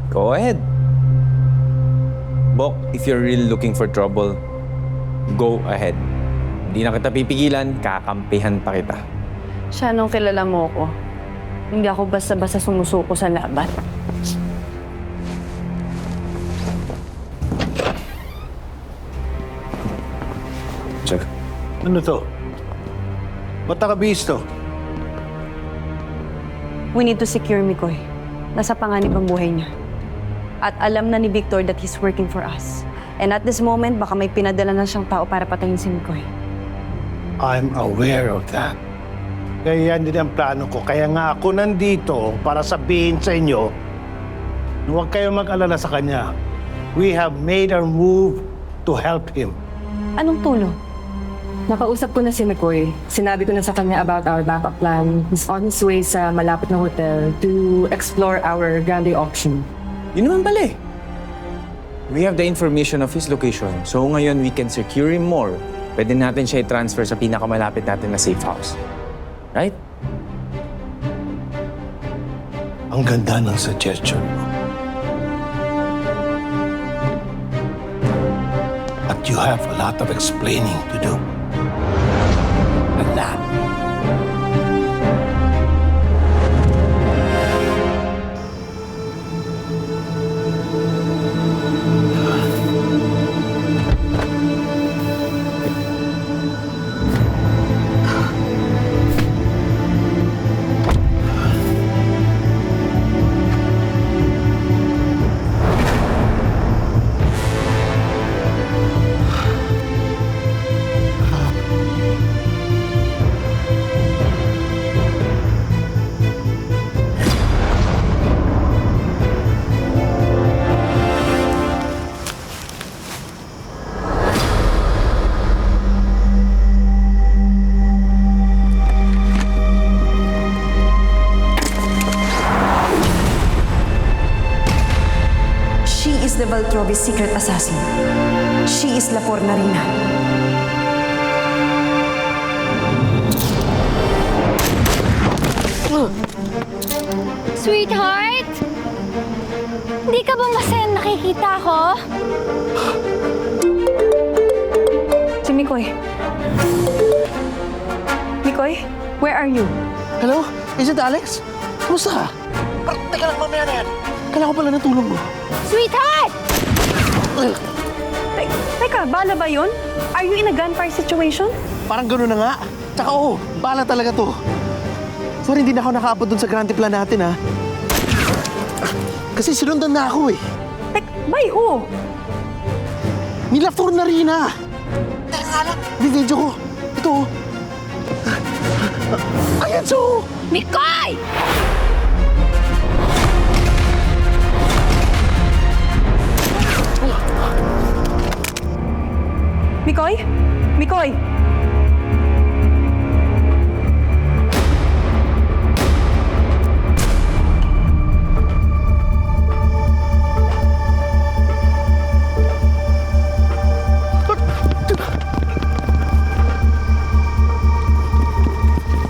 Go ahead. Bok, if you're really looking for trouble, go ahead. Hindi na kita pipigilan, kakampihan pa kita. Siya nung kilala mo ko, hindi ako basta-basta sumusuko sa laban. Sir. Ano to? Ba't nakabihis to? We need to secure Mikoy. Nasa panganib ang buhay niya. At alam na ni Victor that he's working for us. And at this moment, baka may pinadala na siyang tao para patayin si Mikoy. I'm aware of that. Kaya yan din ang plano ko. Kaya nga ako nandito para sabihin sa inyo na huwag kayong mag-alala sa kanya. We have made our move to help him. Anong tulong? Nakausap ko na si McCoy. Sinabi ko na sa kanya about our backup plan. He's on his way sa malapit na hotel to explore our grande auction. Yun naman pala eh. We have the information of his location, so ngayon we can secure him more. Pwede natin siya i-transfer sa pinakamalapit natin na safe house. Right? Ang ganda ng suggestion mo. But you have a lot of explaining to do. A lot. She is the Valtrovis secret assassin. She is La Fornarina. Sweetheart? Hindi ka ba masayang nakikita ko? Si Mikoy. Mikoy, where are you? Hello? Is it Alex? Kamusta? Teka lang, mamaya na yan. Kailangan ko pala ng tulong mo. Sweetheart! Teka, bala ba yun? Are you in a gunfire situation? Parang gano'n na nga. Tsaka bala talaga to. Sorry, hindi na ako nakaabot dun sa grande plan natin, ha? Kasi sinundan na ako, eh. By who? Ni La Fornarina. Teka nga lang, video ko. Ito, Ayan, so! Mikoy! Mikoy? Mikoy!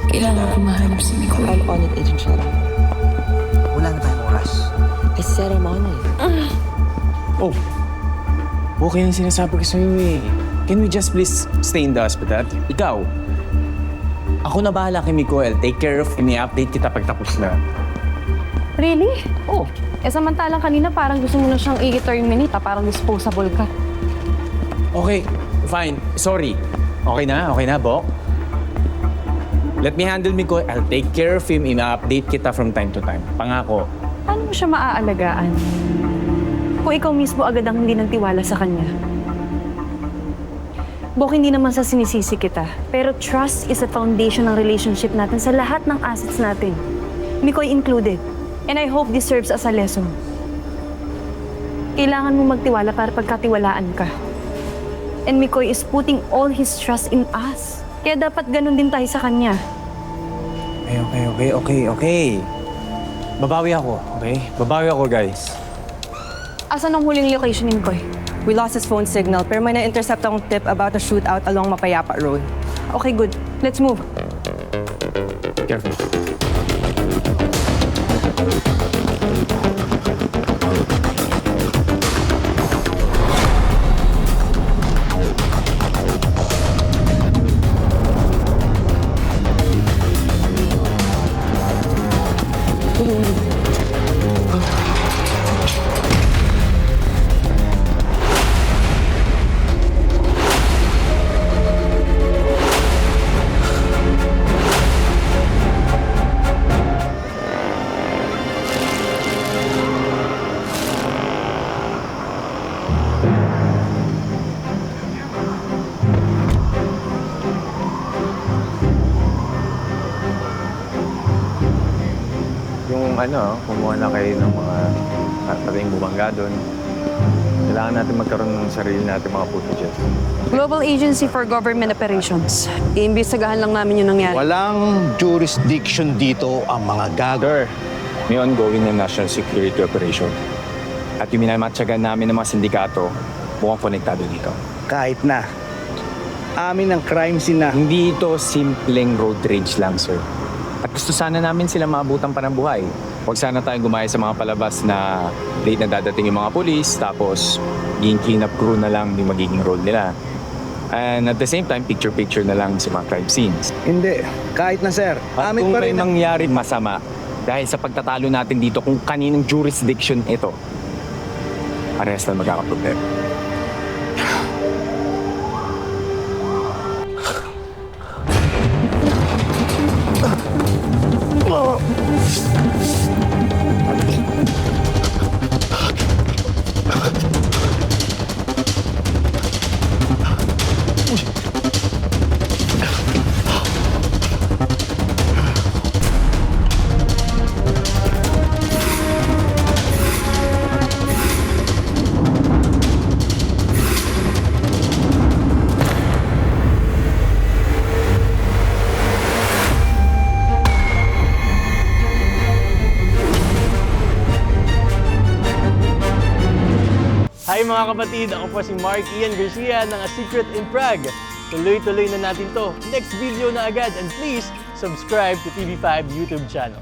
Kailangan ko mahanap si Mikoy. I'm on it, Agent Shadow. Wala na tayong oras. I said I'm on it. Oh. Okay yung sinasabi ko sa'yo eh. Can we just please stay in the hospital? Ikaw, ako na bahala kay Mikoy. I'll take care of him. I-update kita pag tapos na. Really? Oh. Samantalang kanina parang gusto mo na siyang i-terminate, parang disposable ka. Okay, fine. Sorry. Okay na, Bok? Let me handle Mikoy. I'll take care of him. I-update kita from time to time. Pangako. Paano mo siya maaalagaan? Kung ikaw mismo agad ang hindi nagtiwala sa kanya. Bok, hindi naman sa sinisisi kita. Pero trust is the foundation ng relationship natin sa lahat ng assets natin. Mikoy included. And I hope this serves as a lesson. Kailangan mo magtiwala para pagkatiwalaan ka. And Mikoy is putting all his trust in us. Kaya dapat ganun din tayo sa kanya. Okay. Babawi ako, okay? Babawi ako, guys. Asan ang huling location ni Mikoy? We lost his phone signal, pero may na-intercept akong tip about a shootout along Mapayapa Road. Okay, good. Let's move. Careful. kumuha na kayo ng mga pating bumangga doon. Kailangan natin magkaroon ng sarili natin mga footages. Global Agency for Government Operations. Iimbestigahan lang namin yung nangyari. Walang jurisdiction dito ang mga gago. Sir, may ongoing na national security operation. At yung minamatsagan namin ng mga sindikato, mukhang konektado dito. Kahit na. Amin ang crime scene na. Hindi ito simpleng road rage lang, sir. At gusto sana namin sila maabutan pa ng buhay. Huwag sana tayong gumaya sa mga palabas na late na dadating yung mga polis, tapos yung clean-up crew na lang yung magiging role nila. And at the same time, picture-picture na lang sa mga crime scenes. Hindi. Kahit na, sir. At Amin kung pa may rin. mangyari masama, dahil sa pagtatalo natin dito kung kaninong jurisdiction ito, parehas na magkakaproblema. Hi mga kapatid, ako po si Mark Ian Garcia ng A Secret in Prague. Tuloy-tuloy na natin to. Next video na agad and please subscribe to TV5 YouTube channel.